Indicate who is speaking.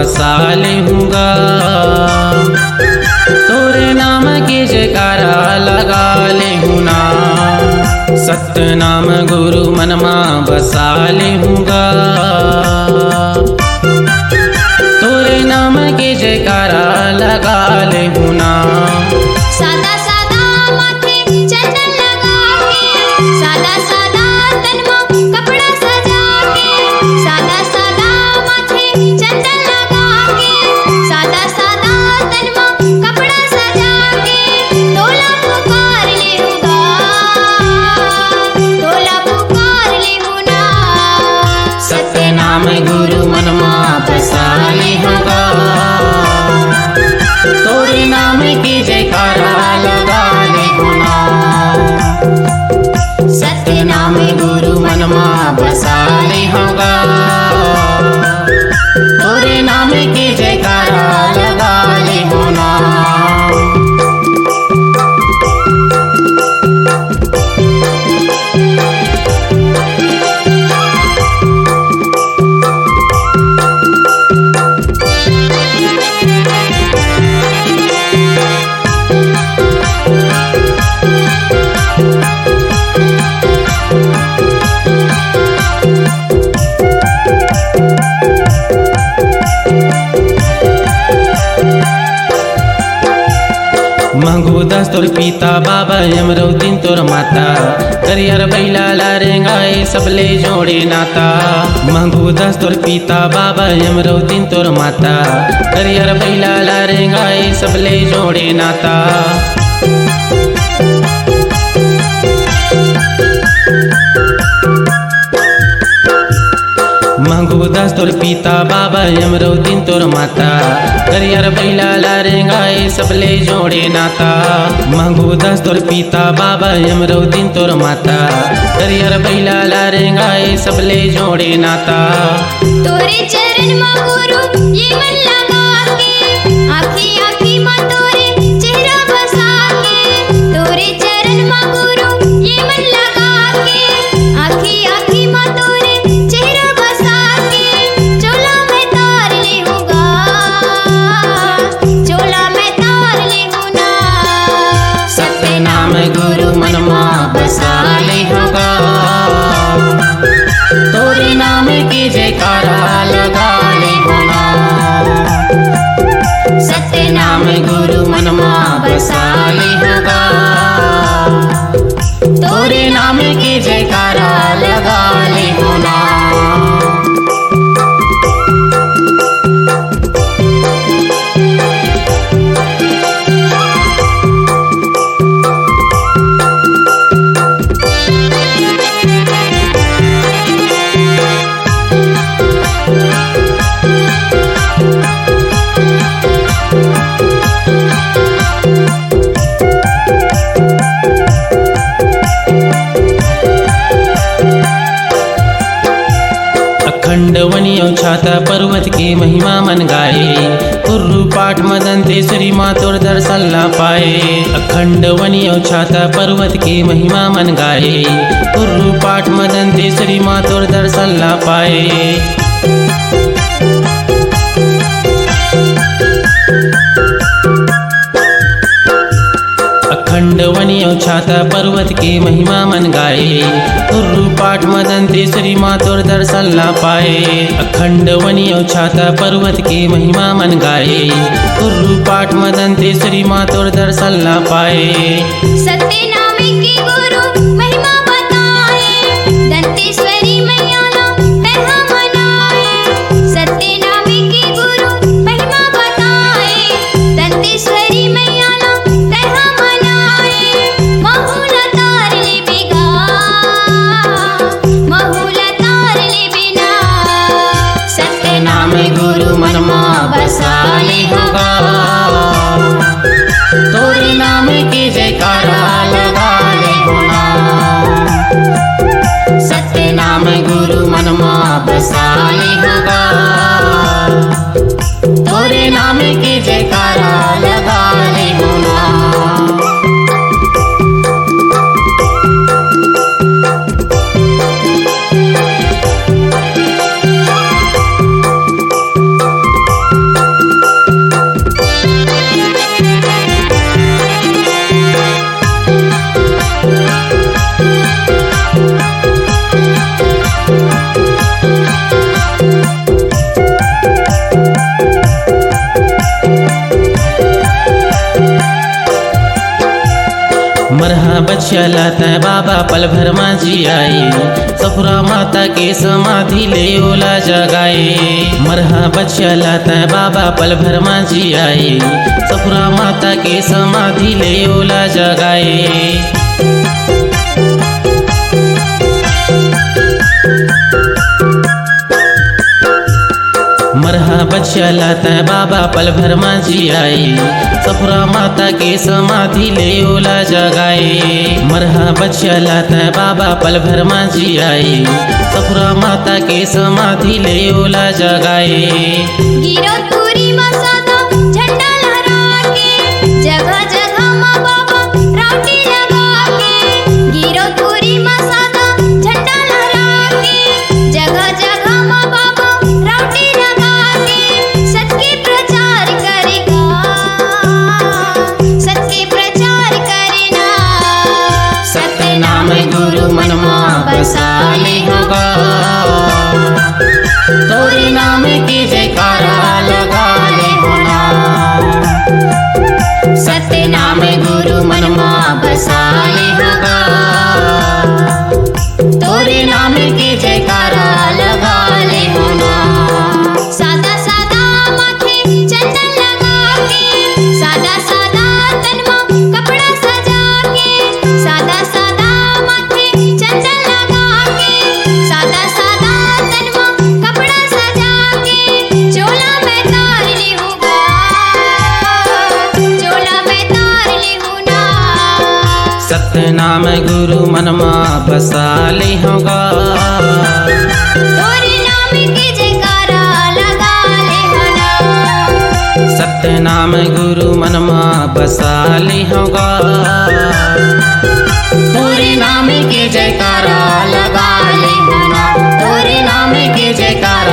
Speaker 1: बसा लेऊंगा। तोरे नाम की जयकारा लगा लेहूँ ना, सत्य नाम गुरु मनमा बसा लेऊंगा। तोरे नाम की जयकारा लगा लेहूँ ना।
Speaker 2: सादा सादा माथे चंदन लगा के, सादा सादा तन में कपड़ा सजा के, सादा सादा माथे चंदन लगा के, सादा सादा तन में कपड़ा सजा के, तोला पुकार लेऊंगा, तोला पुकार लेऊं ना।
Speaker 1: सत्य नाम गुरु मनमा बसा लेऊंगा। तोरे नाम की जयकारा लगा लेहूँ ना, सत्य नाम गुरु मनमा बसा लेऊंगा। तोरे नाम की जयकारा लगा लेहूँ ना। मंगू दस तोर पिता बाबा यमरौतीन तोर माता, करियर बैला लारेंगाए सबले जोड़े नाता। मंगू दस तोर पिता बाबा यमरौतीन तोर माता, करियर बैला लारेंगाए सबले जोड़े नाता। मंगू दस तोर पिता बाबा यमरौतीन तोर माता, करियर बैला लारेंगाए सबले जोड़े नाता। मंगू दस तोर पिता बाबा यमरौतीन तोर माता, करियर बैला लारेंगाए सबले जोड़े नाता।
Speaker 2: तोरे चरण में गुरु ये मन लगा के, आँखी आँखी में तोरे चेहरा बसा के, तोरे चरण में गुरु ये मन लगा के, आँखी आँखी में तोरे चेहरा बसा के, चोला में तार लेऊंगा, चोला में तार लेऊं ना।
Speaker 1: सत्य नाम गुरु मनमा बसा लेऊंगा। तोरे नाम की जयकारा लगा लेहूँ ना, सत्य नाम गुरु मनमा बसा लेऊंगा। तोरे नाम की जयकारा लगा लेहूँ ना। अखंड वनियो छाता पर्वत की महिमा मन गाए, कुर्रू पाठ मदन तेसरी माँ तोर दर्शन ला पाए। अखंड वनियो छाता पर्वत की महिमा मन गाए, कुर्रू पाठ मदन तेसरी माँ तोर दर्शन ला पाए। अखंड वनियो छाता पर्वत की महिमा मन गाए, कुर्रू पाठ मदन तेसरी माँ तोर दर्शन ला पाए। अखंड वनियो छाता पर्वत की महिमा मन गाए, कुर्रू पाठ मदन तेसरी माँ तोर दर्शन ला पाए।
Speaker 2: सत्य नाम की गुरु महिमा बताए, दंतेश्वरी मैया ना तैहा मनाए। सत्य नाम की गुरु महिमा बताए, दंतेश्वरी मैया ना तैहा मनाए। महूला तार ले बिगा, महूला तार ले बिना।
Speaker 1: सत्य नाम गुरु मनमा बसा लेऊंगा। तोरे नाम की जयकारा लगा मरहा बच्चा लाता बाबा पल भर मांझी आई, सफुरा माता के समाधि ले ओला जगाए। मरहा बच्चा लाता बाबा पल भर मांझी आई, सफुरा माता के समाधि ले ओला जगाए। मरहा बच्चा लाता बाबा पल भर मांझी आई, सफुरा माता के समाधि ले ओला जगाए। मरहा बच्चा लाता बाबा पल भर मांझी आई, सफुरा माता के समाधि ले ओला जगाए।
Speaker 2: गिरो तुरी मसादा झंडा लहरा के, जगह जगह माँ बाबा राउटी लगा के। गिरो तुरी मसादा झंडा लहरा के, जगह जगह माँ बाबा राउटी लगा के। सत्य प्रचार करेगा, सत्य प्रचार करना।
Speaker 1: सत्य नाम गुरु मनमा बसा ले होगा, तोरे नाम की जयकारा लगा ले होना। सत्य नाम गुरु मनमा बसा ले होगा, तोरे नाम की जयकारा लगा ले होना।
Speaker 2: सादा सादा माथे चंदन लगा के, सादा सादा तन में कपड़ा सजा के। सादा सादा माथे चंदन लगा के, सादा सादा तन में कपड़ा सजा के। चोला में तार ले होगा, चोला में तार ले होना।
Speaker 1: सत्य नाम गुरु मनमा बसा ले होगा,
Speaker 2: तोरे नाम की जयकारा लगा ले होना।
Speaker 1: सत्य नाम गुरु मनमा बसा ले होगा, तोरे नाम की जयकारा लगा ले होना। तोरे नाम की जयकारा